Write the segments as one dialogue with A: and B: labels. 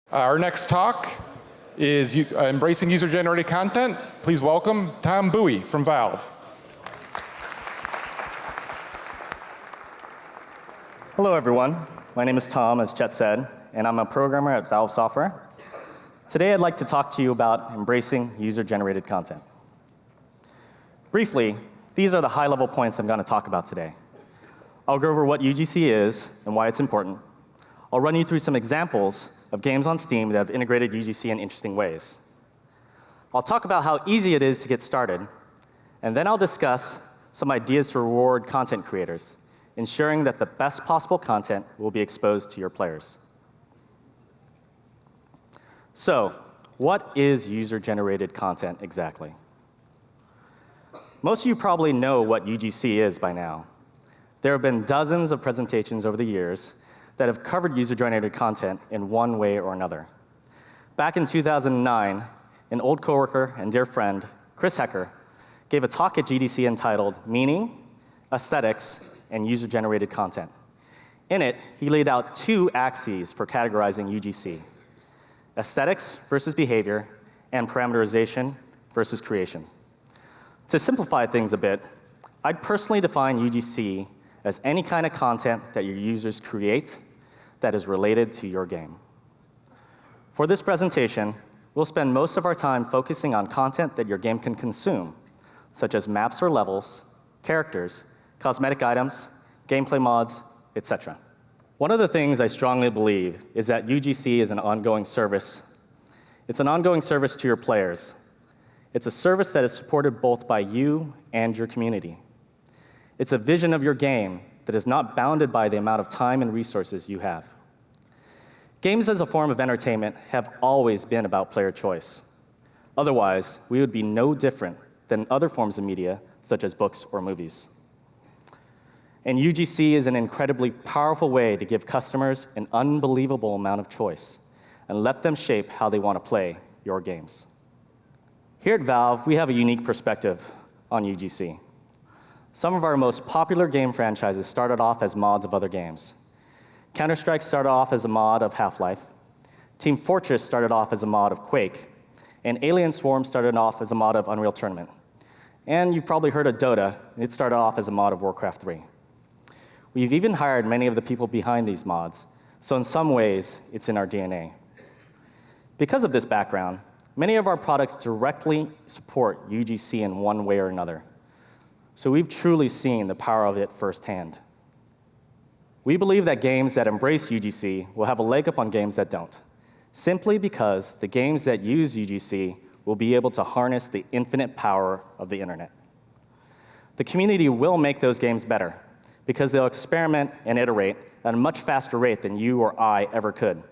A: Our next talk is Embracing User-Generated Content. Please welcome Tom Bowie from Valve.
B: Hello, everyone. My name is Tom, as Chet said, and I'm a programmer at Valve Software. Today, I'd like to talk to you about embracing user-generated content. Briefly, these are the high-level points I'm going to talk about today. I'll go over what UGC is and why it's important. I'll run you through some examples of games on Steam that have integrated UGC in interesting ways. I'll talk about how easy it is to get started, and then I'll discuss some ideas to reward content creators, ensuring that the best possible content will be exposed to your players. So, what is user-generated content exactly? Most of you probably know what UGC is by now. There have been dozens of presentations over the years that have covered user-generated content in one way or another. Back in 2009, an old coworker and dear friend, Chris Hecker, gave a talk at GDC entitled Meaning, Aesthetics, and User-Generated Content. In it, he laid out two axes for categorizing UGC: aesthetics versus behavior, and parameterization versus creation. To simplify things a bit, I'd personally define UGC as any kind of content that your users create that is related to your game. For this presentation, we'll spend most of our time focusing on content that your game can consume, such as maps or levels, characters, cosmetic items, gameplay mods, etc. One of the things I strongly believe is that UGC is an ongoing service. It's an ongoing service to your players. It's a service that is supported both by you and your community. It's a vision of your game that is not bounded by the amount of time and resources you have. Games as a form of entertainment have always been about player choice. Otherwise, we would be no different than other forms of media, such as books or movies. And UGC is an incredibly powerful way to give customers an unbelievable amount of choice and let them shape how they want to play your games. Here at Valve, we have a unique perspective on UGC. Some of our most popular game franchises started off as mods of other games. Counter-Strike started off as a mod of Half-Life. Team Fortress started off as a mod of Quake. And Alien Swarm started off as a mod of Unreal Tournament. And you've probably heard of Dota. It started off as a mod of Warcraft 3. We've even hired many of the people behind these mods, so in some ways, it's in our DNA. Because of this background, many of our products directly support UGC in one way or another. So we've truly seen the power of it firsthand. We believe that games that embrace UGC will have a leg up on games that don't, simply because the games that use UGC will be able to harness the infinite power of the internet. The community will make those games better, because they'll experiment and iterate at a much faster rate than you or I ever could.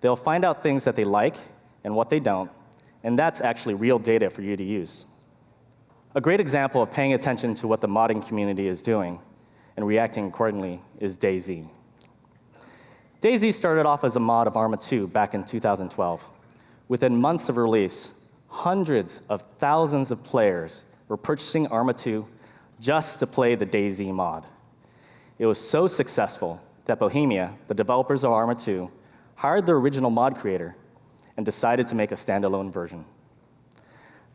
B: They'll find out things that they like and what they don't, and that's actually real data for you to use. A great example of paying attention to what the modding community is doing and reacting accordingly is DayZ. DayZ started off as a mod of Arma 2 back in 2012. Within months of release, hundreds of thousands of players were purchasing Arma 2 just to play the DayZ mod. It was so successful that Bohemia, the developers of Arma 2, hired the original mod creator and decided to make a standalone version.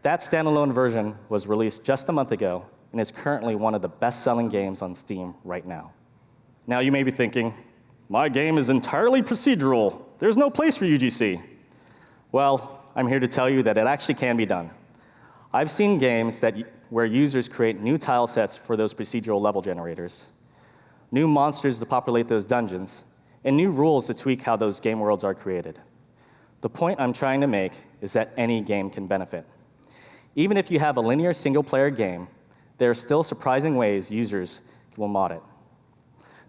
B: That standalone version was released just a month ago and is currently one of the best-selling games on Steam right now. Now you may be thinking, my game is entirely procedural. There's no place for UGC. Well, I'm here to tell you that it actually can be done. I've seen games where users create new tile sets for those procedural level generators, new monsters to populate those dungeons, and new rules to tweak how those game worlds are created. The point I'm trying to make is that any game can benefit. Even if you have a linear single-player game, there are still surprising ways users will mod it.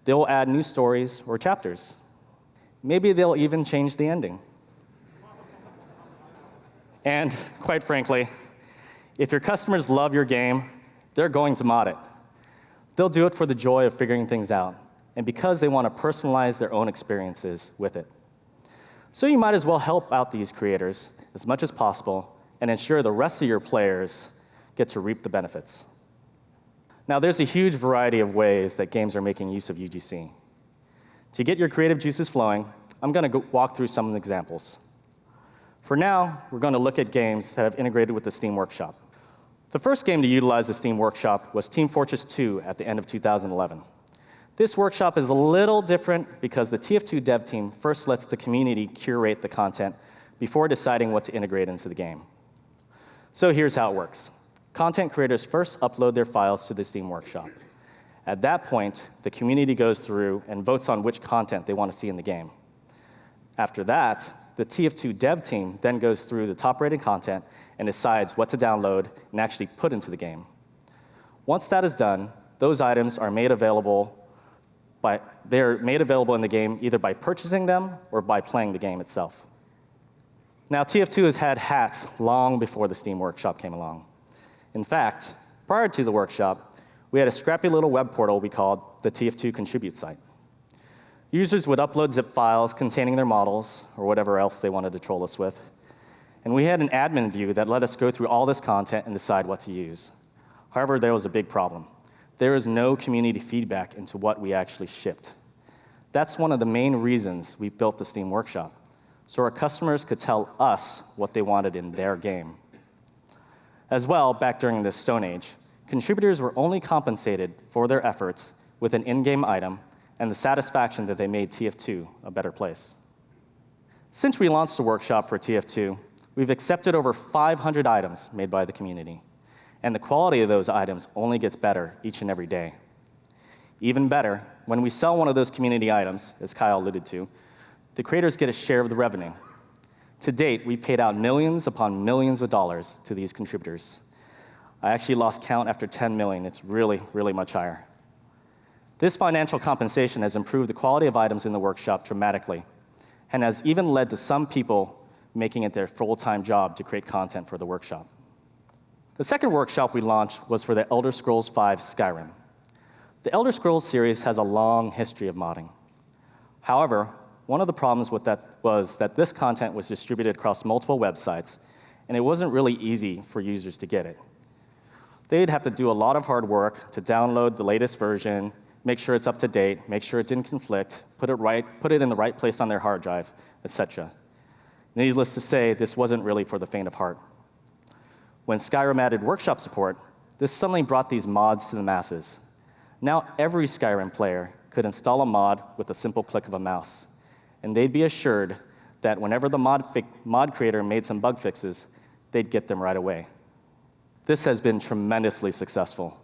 B: They'll add new stories or chapters. Maybe they'll even change the ending. And quite frankly, if your customers love your game, they're going to mod it. They'll do it for the joy of figuring things out, and because they want to personalize their own experiences with it. So you might as well help out these creators as much as possible and ensure the rest of your players get to reap the benefits. Now, there's a huge variety of ways that games are making use of UGC. To get your creative juices flowing, I'm going to walk through some examples. For now, we're going to look at games that have integrated with the Steam Workshop. The first game to utilize the Steam Workshop was Team Fortress 2 at the end of 2011. This workshop is a little different because the TF2 dev team first lets the community curate the content before deciding what to integrate into the game. So here's how it works. Content creators first upload their files to the Steam Workshop. At that point, the community goes through and votes on which content they want to see in the game. After that, the TF2 dev team then goes through the top-rated content and decides what to download and actually put into the game. Once that is done, those items are made available in the game either by purchasing them or by playing the game itself. Now, TF2 has had hats long before the Steam Workshop came along. In fact, prior to the workshop, we had a scrappy little web portal we called the TF2 Contribute site. Users would upload zip files containing their models or whatever else they wanted to troll us with. And we had an admin view that let us go through all this content and decide what to use. However, there was a big problem. There is no community feedback into what we actually shipped. That's one of the main reasons we built the Steam Workshop, so our customers could tell us what they wanted in their game. As well, back during the Stone Age, contributors were only compensated for their efforts with an in-game item and the satisfaction that they made TF2 a better place. Since we launched the workshop for TF2, we've accepted over 500 items made by the community, and the quality of those items only gets better each and every day. Even better, when we sell one of those community items, as Kyle alluded to, the creators get a share of the revenue. To date, we've paid out millions upon millions of dollars to these contributors. I actually lost count after 10 million. It's really, really much higher. This financial compensation has improved the quality of items in the workshop dramatically and has even led to some people making it their full-time job to create content for the workshop. The second workshop we launched was for the Elder Scrolls V Skyrim. The Elder Scrolls series has a long history of modding. However, one of the problems with that was that this content was distributed across multiple websites, and it wasn't really easy for users to get it. They'd have to do a lot of hard work to download the latest version, make sure it's up to date, make sure it didn't conflict, put it in the right place on their hard drive, etc. Needless to say, this wasn't really for the faint of heart. When Skyrim added workshop support, this suddenly brought these mods to the masses. Now every Skyrim player could install a mod with a simple click of a mouse, and they'd be assured that whenever the mod creator made some bug fixes, they'd get them right away. This has been tremendously successful.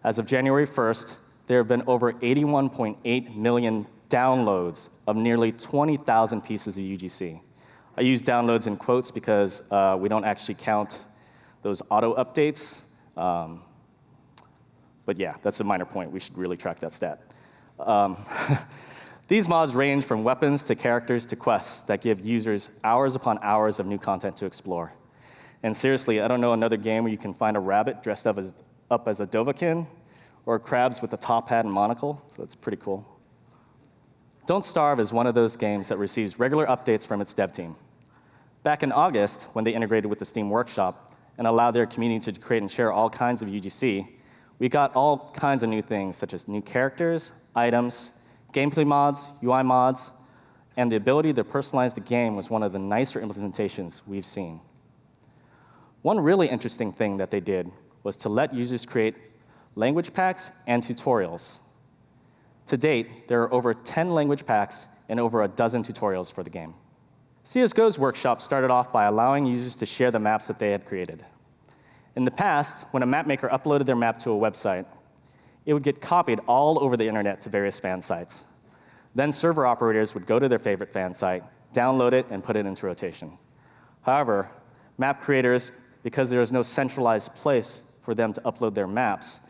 B: As of January 1st, there have been over 81.8 million downloads of nearly 20,000 pieces of UGC. I use downloads in quotes because we don't actually count those auto updates. But yeah, that's a minor point. We should really track that stat. These mods range from weapons to characters to quests that give users hours upon hours of new content to explore. And seriously, I don't know another game where you can find a rabbit dressed up as a Dovahkiin, or crabs with a top hat and monocle, so it's pretty cool. Don't Starve is one of those games that receives regular updates from its dev team. Back in August, when they integrated with the Steam Workshop and allowed their community to create and share all kinds of UGC, we got all kinds of new things, such as new characters, items, gameplay mods, UI mods, and the ability to personalize the game was one of the nicer implementations we've seen. One really interesting thing that they did was to let users create language packs and tutorials. To date, there are over 10 language packs and over a dozen tutorials for the game. CSGO's workshop started off by allowing users to share the maps that they had created. In the past, when a map maker uploaded their map to a website, it would get copied all over the internet to various fan sites. Then server operators would go to their favorite fan site, download it, and put it into rotation. However, map creators, because there is no centralized place for them to upload their maps,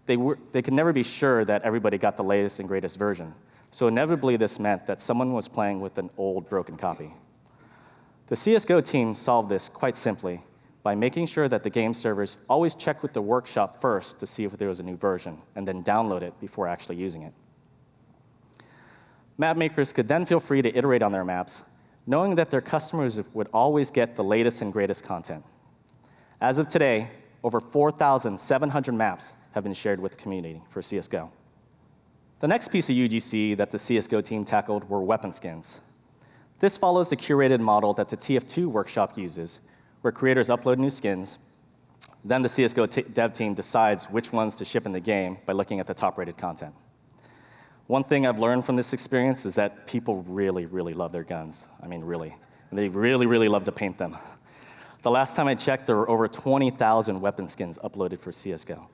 B: they could never be sure that everybody got the latest and greatest version. So inevitably, this meant that someone was playing with an old, broken copy. The CSGO team solved this quite simply by making sure that the game servers always check with the workshop first to see if there was a new version, and then download it before actually using it. Map makers could then feel free to iterate on their maps, knowing that their customers would always get the latest and greatest content. As of today, over 4,700 maps have been shared with the community for CSGO. The next piece of UGC that the CSGO team tackled were weapon skins. This follows the curated model that the TF2 workshop uses, where creators upload new skins. Then the CSGO dev team decides which ones to ship in the game by looking at the top-rated content. One thing I've learned from this experience is that people really, really love their guns. I mean, really. And they really, really love to paint them. The last time I checked, there were over 20,000 weapon skins uploaded for CSGO.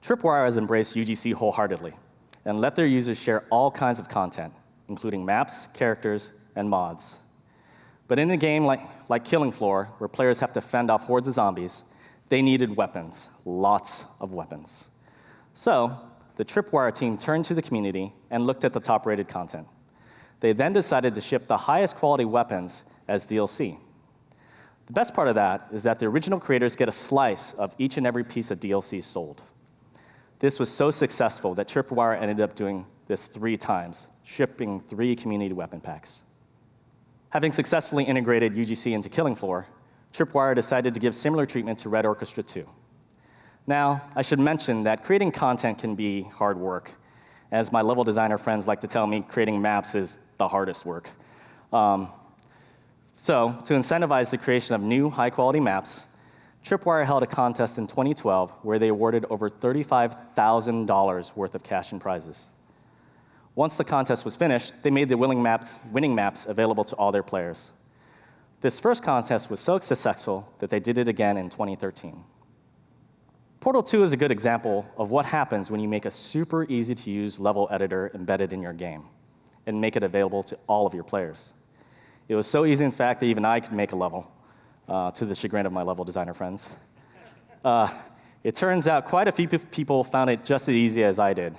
B: Tripwire has embraced UGC wholeheartedly and let their users share all kinds of content, including maps, characters, and mods. But in a game like Killing Floor, where players have to fend off hordes of zombies, they needed weapons, lots of weapons. So the Tripwire team turned to the community and looked at the top-rated content. They then decided to ship the highest quality weapons as DLC. The best part of that is that the original creators get a slice of each and every piece of DLC sold. This was so successful that Tripwire ended up doing this 3 times, shipping 3 community weapon packs. Having successfully integrated UGC into Killing Floor, Tripwire decided to give similar treatment to Red Orchestra 2. Now, I should mention that creating content can be hard work. As my level designer friends like to tell me, creating maps is the hardest work. So, to incentivize the creation of new, high-quality maps, Tripwire held a contest in 2012 where they awarded over $35,000 worth of cash and prizes. Once the contest was finished, they made the winning maps available to all their players. This first contest was so successful that they did it again in 2013. Portal 2 is a good example of what happens when you make a super easy-to-use level editor embedded in your game and make it available to all of your players. It was so easy, in fact, that even I could make a level, to the chagrin of my level designer friends. It turns out quite a few people found it just as easy as I did.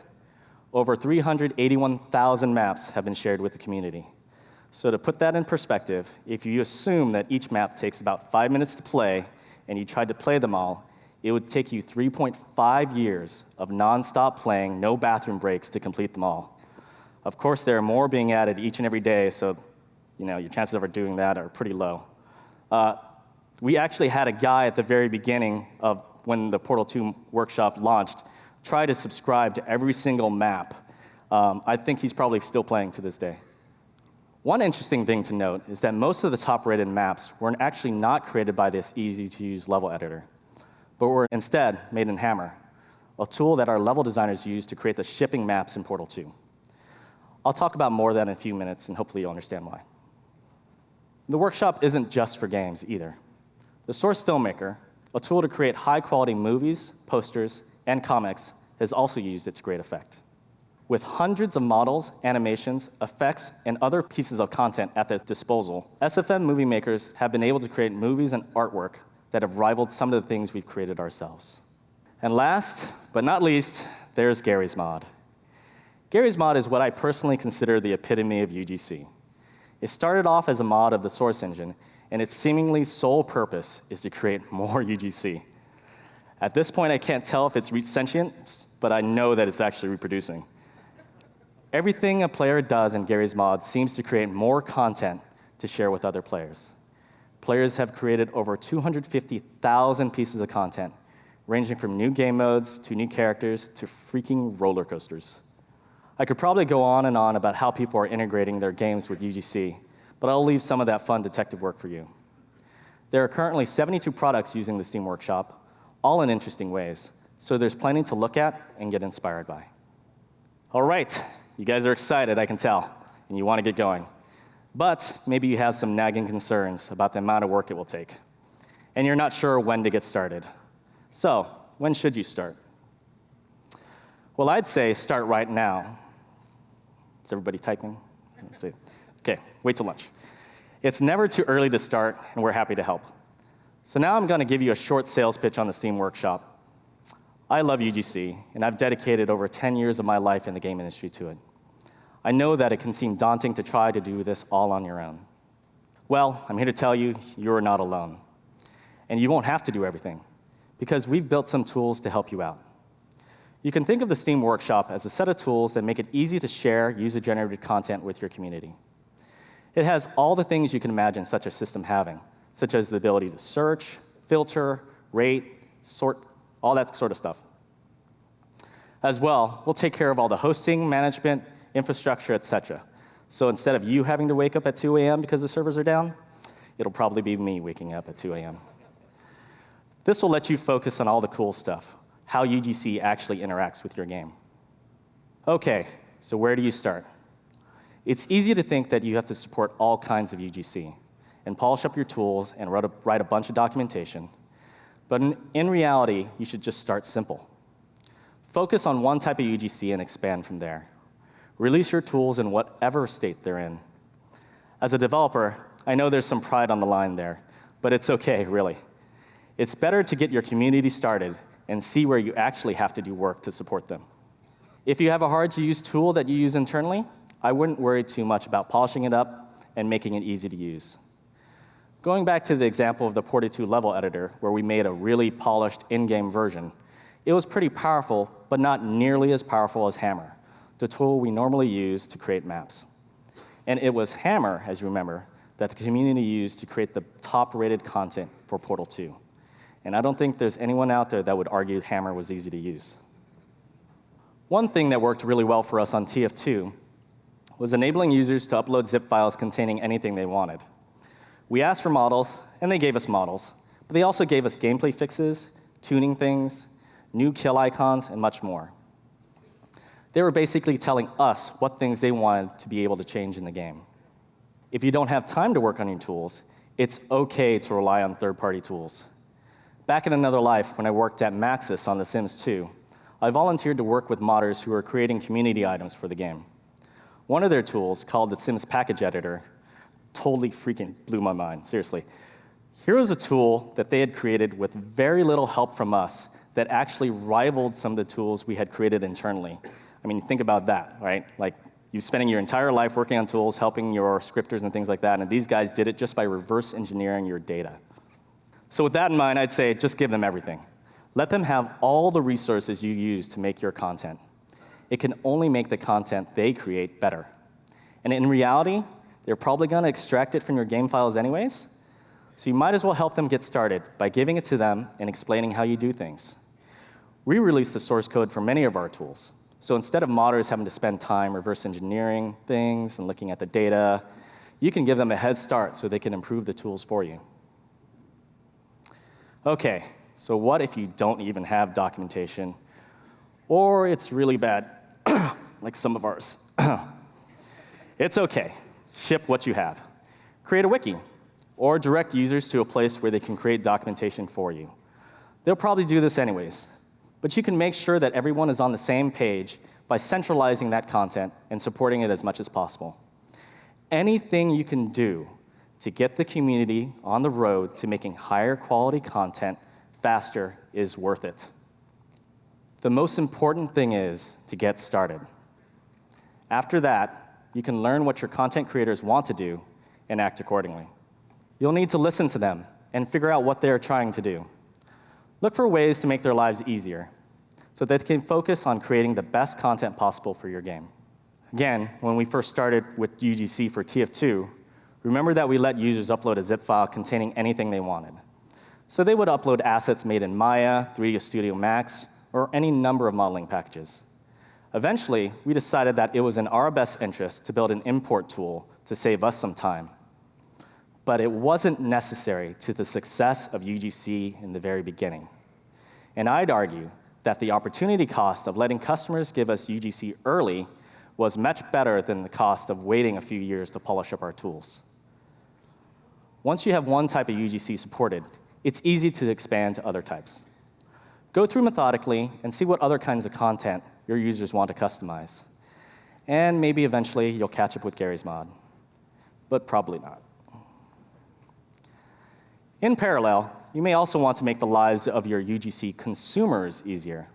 B: Over 381,000 maps have been shared with the community. So to put that in perspective, if you assume that each map takes about 5 minutes to play, and you tried to play them all, it would take you 3.5 years of nonstop playing, no bathroom breaks to complete them all. Of course, there are more being added each and every day, so your chances of doing that are pretty low. We actually had a guy at the very beginning of when the Portal 2 workshop launched try to subscribe to every single map. I think he's probably still playing to this day. One interesting thing to note is that most of the top-rated maps were actually not created by this easy-to-use level editor, but were instead made in Hammer, a tool that our level designers use to create the shipping maps in Portal 2. I'll talk about more of that in a few minutes, and hopefully you'll understand why. The workshop isn't just for games either. The Source Filmmaker, a tool to create high-quality movies, posters, and comics, has also used it to great effect. With hundreds of models, animations, effects, and other pieces of content at their disposal, SFM movie makers have been able to create movies and artwork that have rivaled some of the things we've created ourselves. And last, but not least, there's Garry's mod. Garry's mod is what I personally consider the epitome of UGC. It started off as a mod of the source engine, and its seemingly sole purpose is to create more UGC. At this point, I can't tell if it's reached sentience, but I know that it's actually reproducing. Everything a player does in Garry's mod seems to create more content to share with other players. Players have created over 250,000 pieces of content, ranging from new game modes to new characters to freaking roller coasters. I could probably go on and on about how people are integrating their games with UGC, but I'll leave some of that fun detective work for you. There are currently 72 products using the Steam Workshop, all in interesting ways, so there's plenty to look at and get inspired by. All right, you guys are excited, I can tell, and you want to get going. But maybe you have some nagging concerns about the amount of work it will take, and you're not sure when to get started. So, when should you start? Well, I'd say start right now. Is everybody typing? Let's see. Okay, wait till lunch. It's never too early to start, and we're happy to help. So now I'm going to give you a short sales pitch on the Steam Workshop. I love UGC, and I've dedicated over 10 years of my life in the game industry to it. I know that it can seem daunting to try to do this all on your own. Well, I'm here to tell you, you're not alone. And you won't have to do everything, because we've built some tools to help you out. You can think of the Steam Workshop as a set of tools that make it easy to share user-generated content with your community. It has all the things you can imagine such a system having, such as the ability to search, filter, rate, sort, all that sort of stuff. As well, we'll take care of all the hosting, management, infrastructure, etc. So instead of you having to wake up at 2 a.m. because the servers are down, it'll probably be me waking up at 2 a.m. This will let you focus on all the cool stuff, how UGC actually interacts with your game. OK, so where do you start? It's easy to think that you have to support all kinds of UGC and polish up your tools and write a bunch of documentation. But in reality, you should just start simple. Focus on one type of UGC and expand from there. Release your tools in whatever state they're in. As a developer, I know there's some pride on the line there, but it's OK, really. It's better to get your community started and see where you actually have to do work to support them. If you have a hard-to-use tool that you use internally, I wouldn't worry too much about polishing it up and making it easy to use. Going back to the example of the ported to level editor, where we made a really polished in-game version, it was pretty powerful, but not nearly as powerful as Hammer, the tool we normally use to create maps. And it was Hammer, as you remember, that the community used to create the top-rated content for Portal 2. And I don't think there's anyone out there that would argue Hammer was easy to use. One thing that worked really well for us on TF2 was enabling users to upload zip files containing anything they wanted. We asked for models, and they gave us models, but they also gave us gameplay fixes, tuning things, new kill icons, and much more. They were basically telling us what things they wanted to be able to change in the game. If you don't have time to work on your tools, it's OK to rely on third-party tools. Back in another life, when I worked at Maxis on The Sims 2, I volunteered to work with modders who were creating community items for the game. One of their tools, called the Sims Package Editor, totally freaking blew my mind, seriously. Here was a tool that they had created with very little help from us that actually rivaled some of the tools we had created internally. I mean, think about that, right? Like, you're spending your entire life working on tools, helping your scripters and things like that, and these guys did it just by reverse engineering your data. So with that in mind, I'd say just give them everything. Let them have all the resources you use to make your content. It can only make the content they create better. And in reality, they're probably going to extract it from your game files anyways, so you might as well help them get started by giving it to them and explaining how you do things. We released the source code for many of our tools, so instead of modders having to spend time reverse engineering things and looking at the data, you can give them a head start so they can improve the tools for you. OK, so what if you don't even have documentation, or it's really bad, like some of ours? It's OK. Ship what you have. Create a wiki, or direct users to a place where they can create documentation for you. They'll probably do this anyways, but you can make sure that everyone is on the same page by centralizing that content and supporting it as much as possible. Anything you can do to get the community on the road to making higher quality content faster is worth it. The most important thing is to get started. After that, you can learn what your content creators want to do and act accordingly. You'll need to listen to them and figure out what they're trying to do. Look for ways to make their lives easier so that they can focus on creating the best content possible for your game. Again, when we first started with UGC for TF2, remember that we let users upload a zip file containing anything they wanted. So they would upload assets made in Maya, 3ds Studio Max, or any number of modeling packages. Eventually, we decided that it was in our best interest to build an import tool to save us some time. But it wasn't necessary to the success of UGC in the very beginning. And I'd argue that the opportunity cost of letting customers give us UGC early was much better than the cost of waiting a few years to polish up our tools. Once you have one type of UGC supported, it's easy to expand to other types. Go through methodically and see what other kinds of content your users want to customize. And maybe eventually you'll catch up with Garry's mod, but probably not. In parallel, you may also want to make the lives of your UGC consumers easier.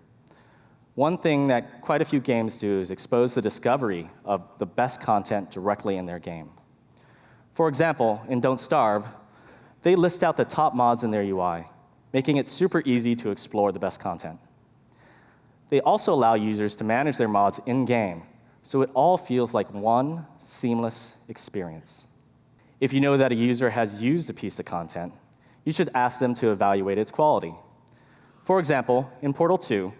B: One thing that quite a few games do is expose the discovery of the best content directly in their game. For example, in Don't Starve, they list out the top mods in their UI, making it super easy to explore the best content. They also allow users to manage their mods in-game, so it all feels like one seamless experience. If you know that a user has used a piece of content, you should ask them to evaluate its quality. For example, in Portal 2,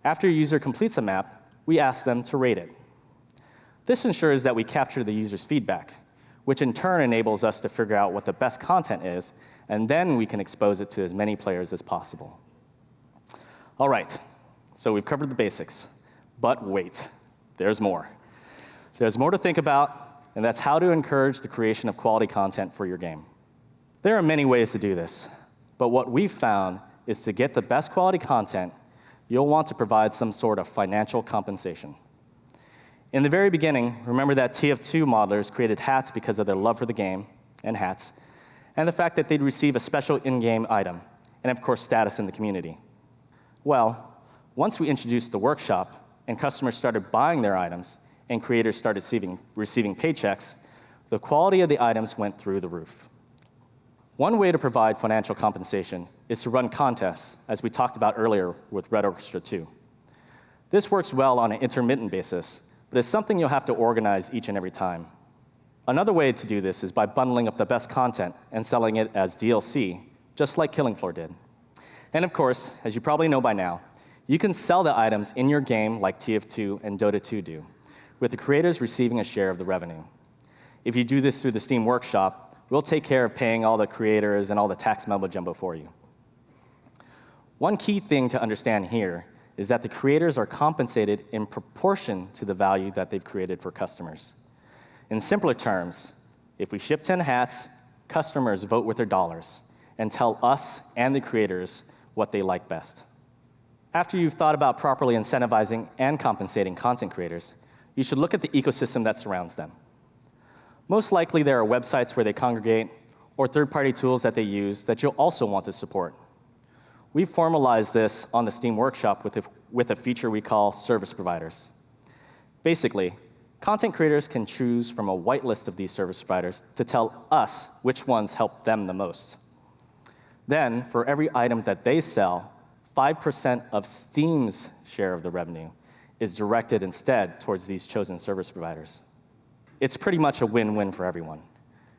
B: after a user completes a map, we ask them to rate it. This ensures that we capture the user's feedback, which in turn enables us to figure out what the best content is, and then we can expose it to as many players as possible. All right, so we've covered the basics, but wait, there's more. There's more to think about, and that's how to encourage the creation of quality content for your game. There are many ways to do this, but what we've found is to get the best quality content, you'll want to provide some sort of financial compensation. In the very beginning, remember that TF2 modelers created hats because of their love for the game and hats, and the fact that they'd receive a special in-game item, and of course, status in the community. Well, once we introduced the workshop and customers started buying their items and creators started receiving paychecks, the quality of the items went through the roof. One way to provide financial compensation is to run contests, as we talked about earlier with Red Orchestra 2. This works well on an intermittent basis, but it's something you'll have to organize each and every time. Another way to do this is by bundling up the best content and selling it as DLC, just like Killing Floor did. And of course, as you probably know by now, you can sell the items in your game like TF2 and Dota 2 do, with the creators receiving a share of the revenue. If you do this through the Steam Workshop, we'll take care of paying all the creators and all the tax mumbo-jumbo for you. One key thing to understand here is that the creators are compensated in proportion to the value that they've created for customers. In simpler terms, if we ship 10 hats, customers vote with their dollars and tell us and the creators what they like best. After you've thought about properly incentivizing and compensating content creators, you should look at the ecosystem that surrounds them. Most likely there are websites where they congregate or third-party tools that they use that you'll also want to support. We've formalized this on the Steam Workshop with a feature we call service providers. Basically, content creators can choose from a whitelist of these service providers to tell us which ones help them the most. Then, for every item that they sell, 5% of Steam's share of the revenue is directed instead towards these chosen service providers. It's pretty much a win-win for everyone.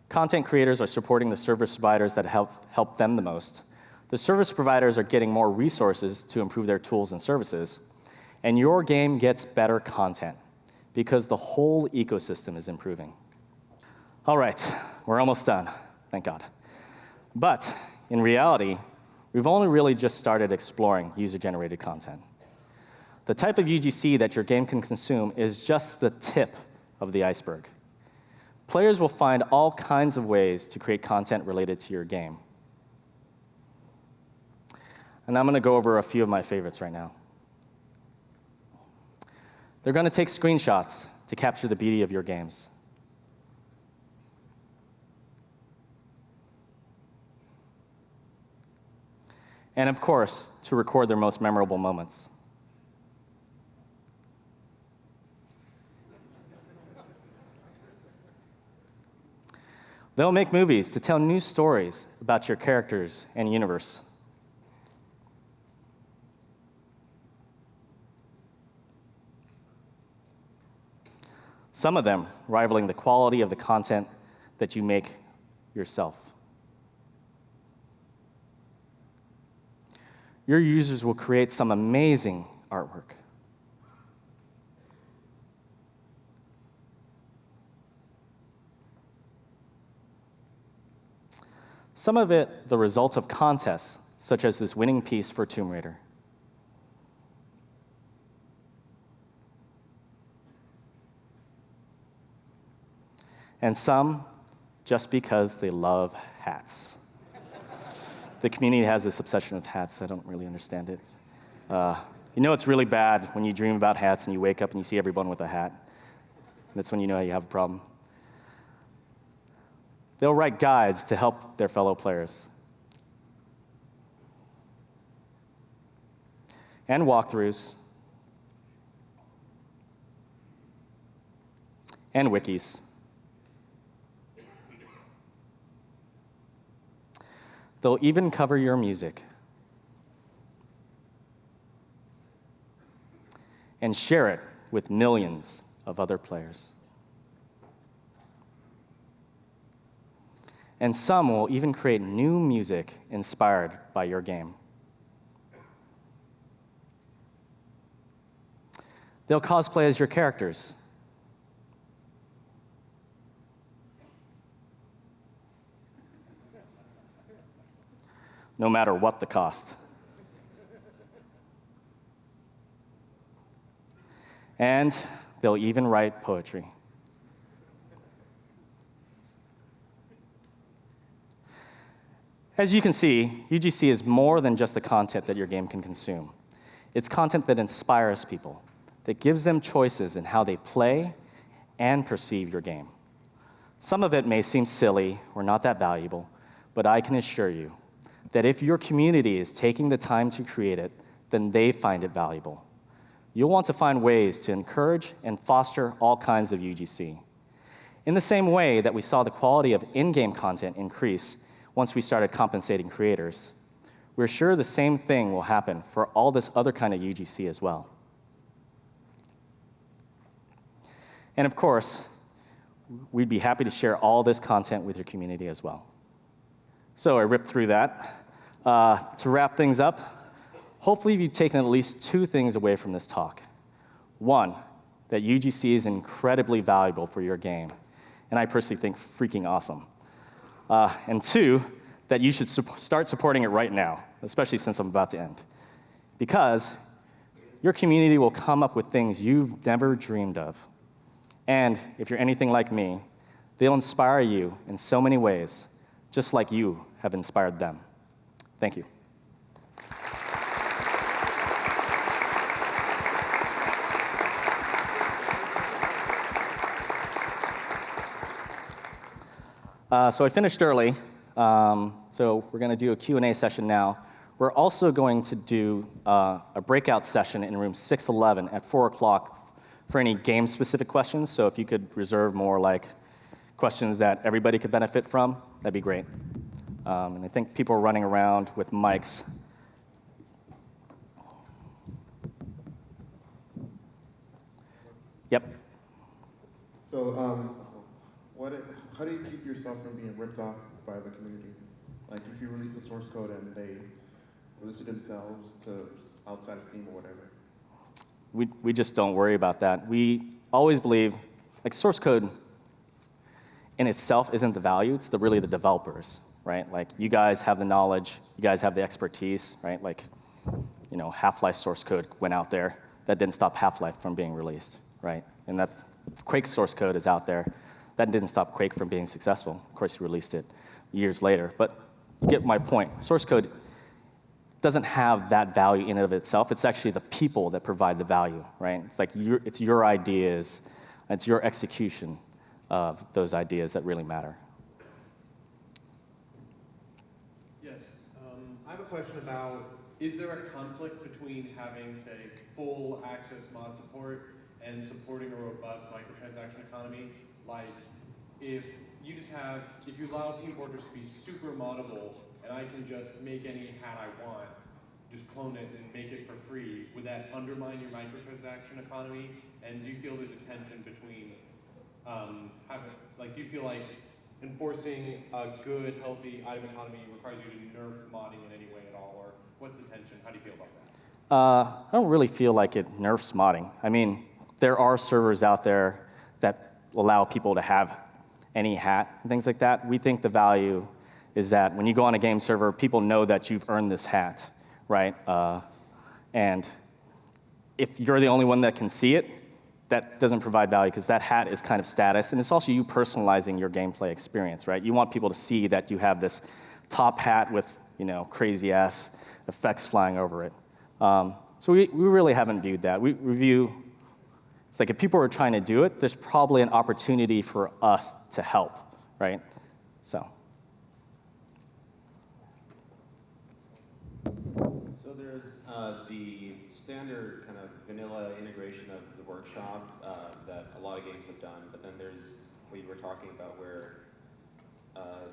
B: Content creators are supporting the service providers that help them the most. The service providers are getting more resources to improve their tools and services, and your game gets better content because the whole ecosystem is improving. All right, we're almost done, thank God. But in reality, we've only really just started exploring user-generated content. The type of UGC that your game can consume is just the tip of the iceberg. Players will find all kinds of ways to create content related to your game. And I'm going to go over a few of my favorites right now. They're going to take screenshots to capture the beauty of your games. And of course, to record their most memorable moments. They'll make movies to tell new stories about your characters and universe. Some of them rivaling the quality of the content that you make yourself. Your users will create some amazing artwork. Some of it the result of contests, such as this winning piece for Tomb Raider. And some just because they love hats. The community has this obsession with hats. I don't really understand it. You know it's really bad when you dream about hats and you wake up and you see everyone with a hat. That's when you know you have a problem. They'll write guides to help their fellow players. And walkthroughs. And wikis. They'll even cover your music and share it with millions of other players. And some will even create new music inspired by your game. They'll cosplay as your characters no matter what the cost. And they'll even write poetry. As you can see, UGC is more than just the content that your game can consume. It's content that inspires people, that gives them choices in how they play and perceive your game. Some of it may seem silly or not that valuable, but I can assure you that if your community is taking the time to create it, then they find it valuable. You'll want to find ways to encourage and foster all kinds of UGC. In the same way that we saw the quality of in-game content increase once we started compensating creators, we're sure the same thing will happen for all this other kind of UGC as well. And of course, we'd be happy to share all this content with your community as well. So I ripped through that. To wrap things up, hopefully you've taken at least 2 things away from this talk. 1, that UGC is incredibly valuable for your game, and I personally think freaking awesome. And 2, that you should start supporting it right now, especially since I'm about to end. Because your community will come up with things you've never dreamed of. And if you're anything like me, they'll inspire you in so many ways, just like you have inspired them. Thank you. So I finished early, so we're going to do a Q&A session now. We're also going to do a breakout session in room 611 at 4 o'clock for any game-specific questions. So if you could reserve more like questions that everybody could benefit from, that'd be great. And I think people are running around with mics. Yep.
C: So how do you keep yourself from being ripped off by the community? Like if you release the source code and they release it themselves to outside of Steam or whatever.
B: We just don't worry about that. We always believe, like source code in itself isn't the value, it's really the developers, right? Like you guys have the knowledge, you guys have the expertise, right? Like, you know, Half-Life source code went out there. That didn't stop Half-Life from being released, right? And that's, Quake source code is out there. That didn't stop Quake from being successful. Of course, he released it years later. But you get my point. Source code doesn't have that value in and of itself. It's actually the people that provide the value, right? It's like it's your ideas, it's your execution of those ideas that really matter.
D: Yes. I have a question about, is there a conflict between having, say, full access mod support and supporting a robust microtransaction economy? Like, if you allow team workers to be super moddable, and I can just make any hat I want, just clone it and make it for free, would that undermine your microtransaction economy? And do you feel there's a tension between do you feel like enforcing a good, healthy item economy requires you to nerf modding in any way at all, or what's the tension? How do you feel about that?
B: I don't really feel like it nerfs modding. I mean, there are servers out there that allow people to have any hat and things like that. We think the value is that when you go on a game server, people know that you've earned this hat, right? And if you're the only one that can see it, that doesn't provide value because that hat is kind of status, and it's also you personalizing your gameplay experience, right? You want people to see that you have this top hat with, you know, crazy ass effects flying over it. So we really haven't viewed that. We view, it's like if people are trying to do it, there's probably an opportunity for us to help, right? So
E: there's the standard kind of vanilla integration of the workshop that a lot of games have done, but then there's what you were talking about where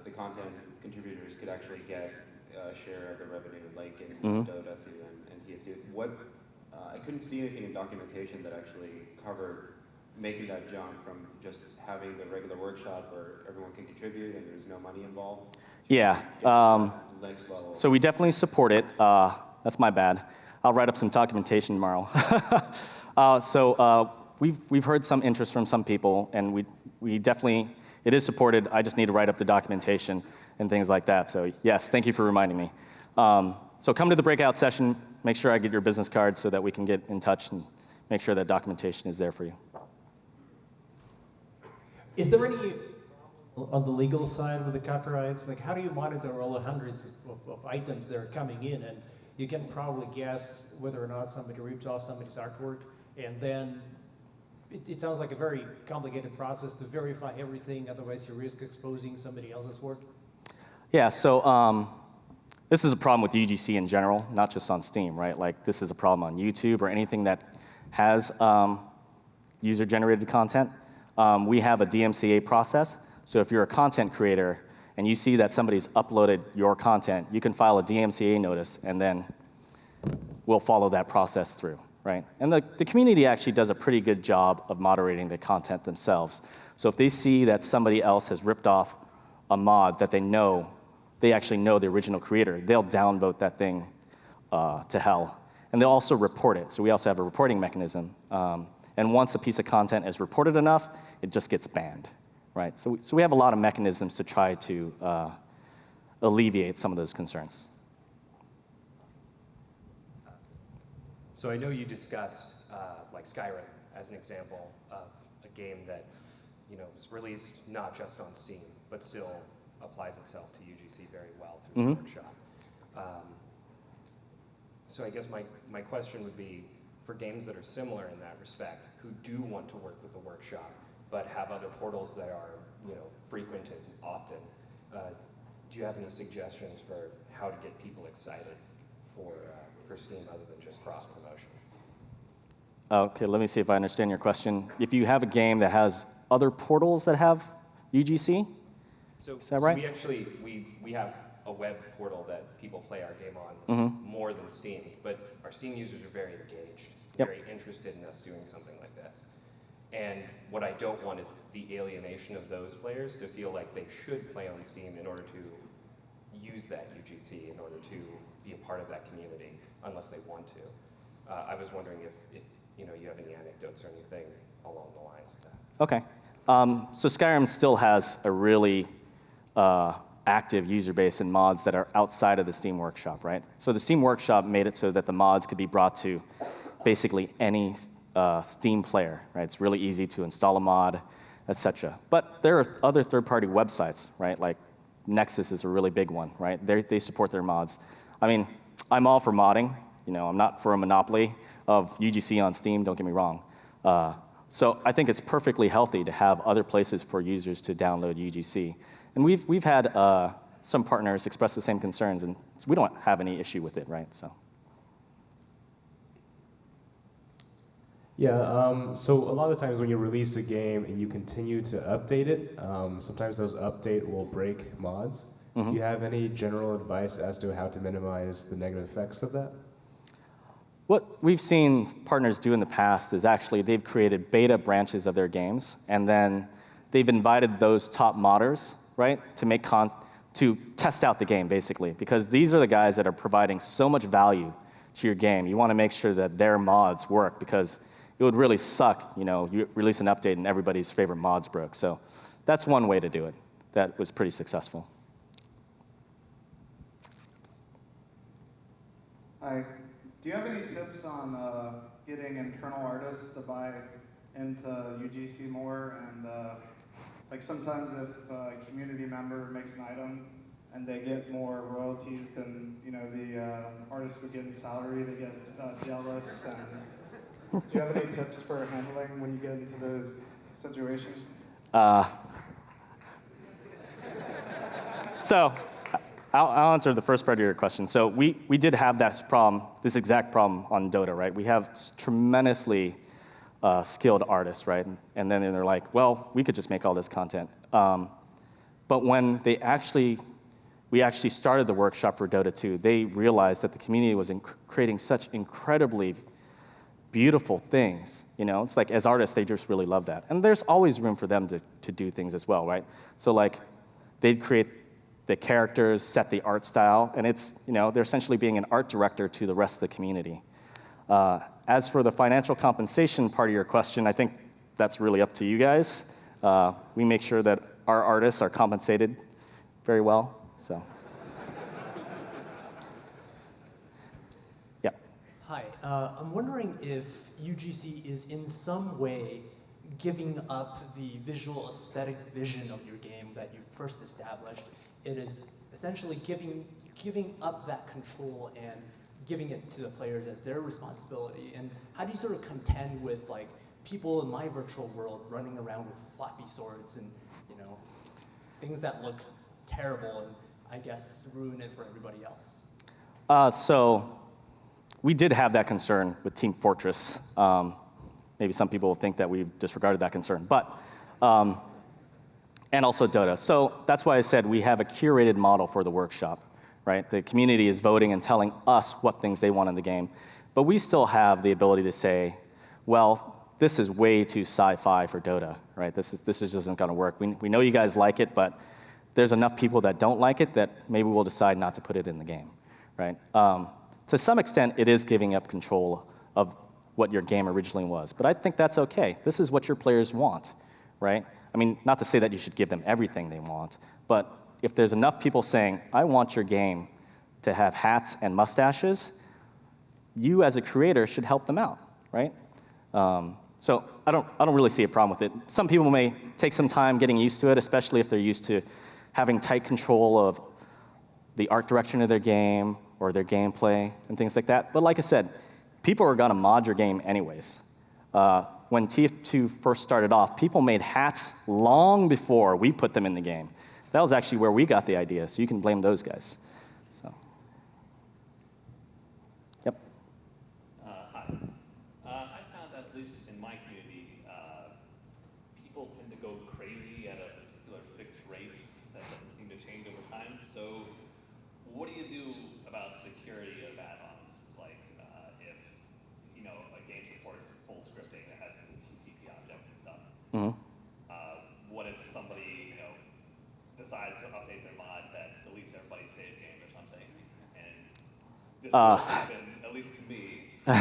E: the content contributors could actually get a share of the revenue, like in Dota 2 and TF2. I couldn't see anything in documentation that actually covered making that jump from just having the regular workshop where everyone can contribute and there's no money involved.
B: Yeah.
E: Next level.
B: So we definitely support it. That's my bad. I'll write up some documentation tomorrow. We've heard some interest from some people, and we definitely, it is supported. I just need to write up the documentation and things like that. So yes, thank you for reminding me. So come to the breakout session, make sure I get your business card so that we can get in touch and make sure that documentation is there for you.
F: Is there any, on the legal side with the copyrights, like how do you monitor all the hundreds of items that are coming in? And you can probably guess whether or not somebody ripped off somebody's artwork, and then it sounds like a very complicated process to verify everything, otherwise you risk exposing somebody else's work.
B: Yeah, so this is a problem with UGC in general, not just on Steam, right? Like this is a problem on YouTube or anything that has user-generated content. We have a DMCA process, so if you're a content creator and you see that somebody's uploaded your content, you can file a DMCA notice, and then we'll follow that process through, right? And the community actually does a pretty good job of moderating the content themselves. So if they see that somebody else has ripped off a mod that they actually know the original creator, they'll downvote that thing to hell. And they'll also report it. So we also have a reporting mechanism. And once a piece of content is reported enough, it just gets banned, right? So we have a lot of mechanisms to try to alleviate some of those concerns.
G: So I know you discussed like Skyrim as an example of a game that was released not just on Steam, but still applies itself to UGC very well through the workshop. So I guess my question would be, for games that are similar in that respect, who do want to work with the workshop, but have other portals that are frequented often, do you have any suggestions for how to get people excited for Steam other than just cross-promotion?
B: Okay, let me see if I understand your question. If you have a game that has other portals that have UGC, is that right?
G: We actually, we have a web portal that people play our game on more than Steam, but our Steam users are very engaged, very interested in us doing something like this. And what I don't want is the alienation of those players to feel like they should play on Steam in order to use that UGC, in order to be a part of that community, unless they want to. I was wondering if you have any anecdotes or anything along the lines of that.
B: Okay. So Skyrim still has a really active user base and mods that are outside of the Steam Workshop, right? So the Steam Workshop made it so that the mods could be brought to basically any Steam player, right? It's really easy to install a mod, etc. But there are other third-party websites, right? Like Nexus is a really big one, right? They support their mods. I mean, I'm all for modding. I'm not for a monopoly of UGC on Steam, don't get me wrong. So I think it's perfectly healthy to have other places for users to download UGC. And we've had some partners express the same concerns, and we don't have any issue with it, right? So.
H: Yeah, so a lot of the times when you release a game and you continue to update it, sometimes those update will break mods. Do you have any general advice as to how to minimize the negative effects of that?
B: What we've seen partners do in the past is actually they've created beta branches of their games, and then they've invited those top modders, right, to test out the game, basically, because these are the guys that are providing so much value to your game. You want to make sure that their mods work, because it would really suck, you release an update and everybody's favorite mods broke. So that's one way to do it that was pretty successful.
I: Hi. Do you have any tips on getting internal artists to buy into UGC more? And like sometimes if a community member makes an item and they get more royalties than the artist would get in salary, they get jealous. And do you have any tips for handling when you get into those situations?
B: So I'll answer the first part of your question. So we did have this exact problem on Dota, right? We have tremendously skilled artists, right? And then they're like, well, we could just make all this content. But when we actually started the workshop for Dota 2, they realized that the community was creating such incredibly beautiful things. It's like as artists, they just really love that. And there's always room for them to do things as well, right? So like they'd create the characters, set the art style, and it's, they're essentially being an art director to the rest of the community. As for the financial compensation part of your question, I think that's really up to you guys. We make sure that our artists are compensated very well, so.
J: Hi, I'm wondering if UGC is in some way giving up the visual aesthetic vision of your game that you first established. It is essentially giving up that control and giving it to the players as their responsibility. And how do you sort of contend with like people in my virtual world running around with flappy swords and things that look terrible and I guess ruin it for everybody else?
B: So we did have that concern with Team Fortress. Maybe some people will think that we've disregarded that concern, but, and also Dota. So that's why I said we have a curated model for the workshop, right? The community is voting and telling us what things they want in the game, but we still have the ability to say, well, this is way too sci-fi for Dota, right? This just isn't gonna work. We know you guys like it, but there's enough people that don't like it that maybe we'll decide not to put it in the game, right? To some extent, it is giving up control of what your game originally was, but I think that's okay. This is what your players want, right? I mean, not to say that you should give them everything they want, but if there's enough people saying, I want your game to have hats and mustaches, you as a creator should help them out, right? So I don't really see a problem with it. Some people may take some time getting used to it, especially if they're used to having tight control of the art direction of their game or their gameplay and things like that. But like I said, people are gonna mod your game anyways. When TF2 first started off, people made hats long before we put them in the game. That was actually where we got the idea, so you can blame those guys. So, yep.
K: Hi. I found that, at least in my community, people tend to go crazy at a particular fixed rate that doesn't seem to change over time. So what do you do about security of add-ons? Like if a game supports full scripting that has TCP objects and stuff.
B: Mm-hmm.
K: What if somebody decides to update their mod that deletes everybody's save game or something? And this will happen, at least to me. So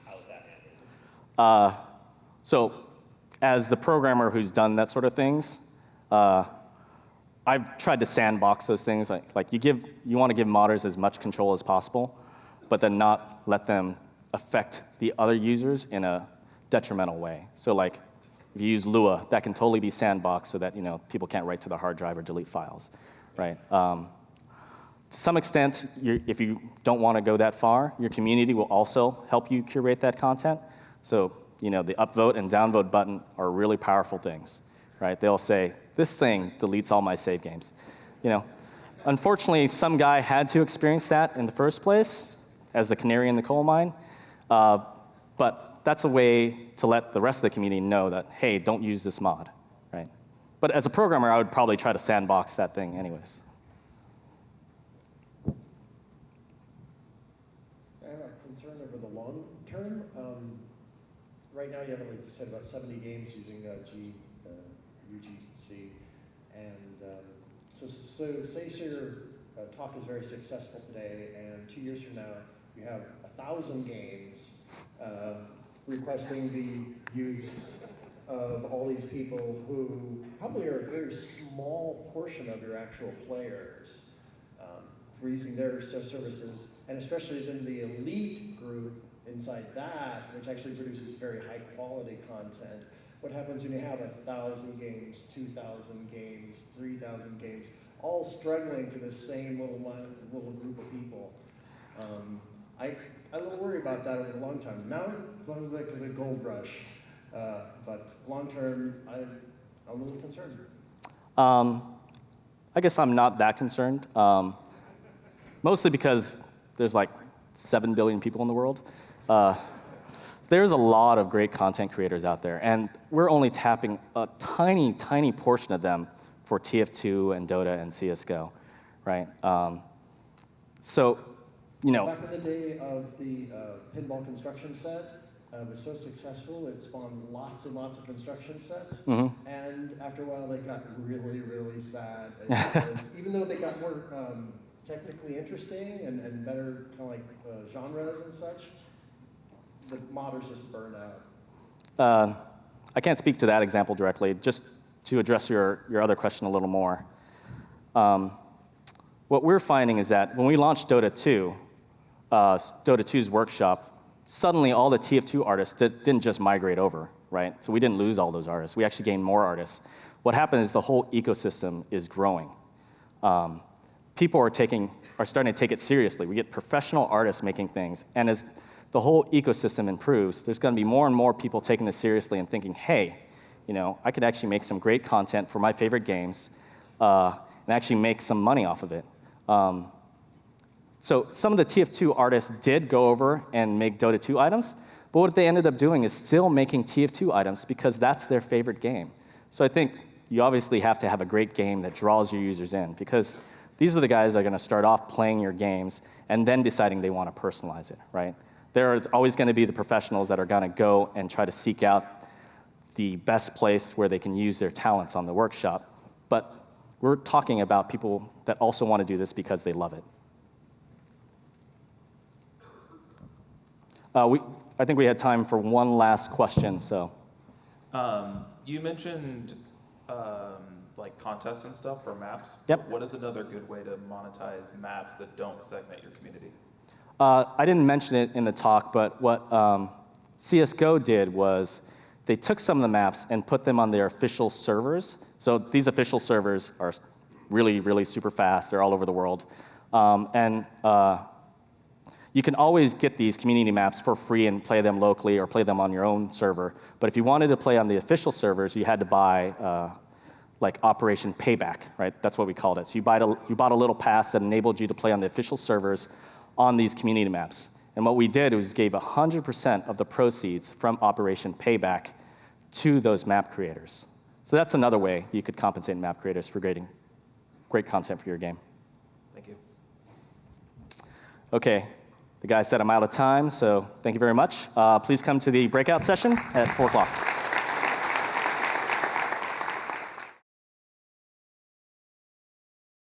K: how is that handled?
B: So as the programmer who's done that sort of things, I've tried to sandbox those things. Like you want to give modders as much control as possible, but then not let them affect the other users in a detrimental way. So like if you use Lua, that can totally be sandboxed so that people can't write to the hard drive or delete files, right? To some extent, if you don't want to go that far, your community will also help you curate that content. So the upvote and downvote button are really powerful things, right? They'll say, this thing deletes all my save games. Unfortunately, some guy had to experience that in the first place as the canary in the coal mine. But that's a way to let the rest of the community know that, hey, don't use this mod, right? But as a programmer, I would probably try to sandbox that thing anyways.
L: I have a concern over the long term. Right now, you have, like you said, about 70 games using UGC. And so say your talk is very successful today, and 2 years from now, you have 1,000 games requesting the use of all these people who probably are a very small portion of your actual players for using their services, and especially then the elite group inside that, which actually produces very high quality content. What happens when you have 1,000 games, 2,000 games, 3,000 games, all struggling for the same little group of people? I a little worry about that over the long term. Now, as long as there's a gold rush, but long term, I'm a little concerned.
B: I guess I'm not that concerned, mostly because there's like 7 billion people in the world. There's a lot of great content creators out there, and we're only tapping a tiny, tiny portion of them for TF2 and Dota and CSGO, right?
L: Back in the day of the pinball construction set, it was so successful, it spawned lots and lots of construction sets.
B: Mm-hmm.
L: And after a while, they got really, really sad. Even though they got more technically interesting and better kind of like genres and such, the modders just burned out.
B: I can't speak to that example directly. Just to address your other question a little more. What we're finding is that when we launched Dota 2, Dota 2's workshop, suddenly all the TF2 artists didn't just migrate over, right? So we didn't lose all those artists. We actually gained more artists. What happened is the whole ecosystem is growing. People are starting to take it seriously. We get professional artists making things, and as the whole ecosystem improves, there's going to be more and more people taking this seriously and thinking, hey, I could actually make some great content for my favorite games and actually make some money off of it. So some of the TF2 artists did go over and make Dota 2 items, but what they ended up doing is still making TF2 items because that's their favorite game. So I think you obviously have to have a great game that draws your users in, because these are the guys that are going to start off playing your games and then deciding they want to personalize it, right? There are always going to be the professionals that are going to go and try to seek out the best place where they can use their talents on the workshop. But we're talking about people that also want to do this because they love it. I think we had time for one last question, so.
M: You mentioned like contests and stuff for maps.
B: Yep.
M: What is another good way to monetize maps that don't segment your community?
B: I didn't mention it in the talk, but what CSGO did was they took some of the maps and put them on their official servers. So these official servers are really, really super fast. They're all over the world. You can always get these community maps for free and play them locally or play them on your own server. But if you wanted to play on the official servers, you had to buy like Operation Payback, right? That's what we called it. So you bought a little pass that enabled you to play on the official servers on these community maps. And what we did was gave 100% of the proceeds from Operation Payback to those map creators. So that's another way you could compensate map creators for creating great content for your game.
M: Thank you.
B: Okay. The guy said I'm out of time, so thank you very much. Please come to the breakout session at 4 o'clock.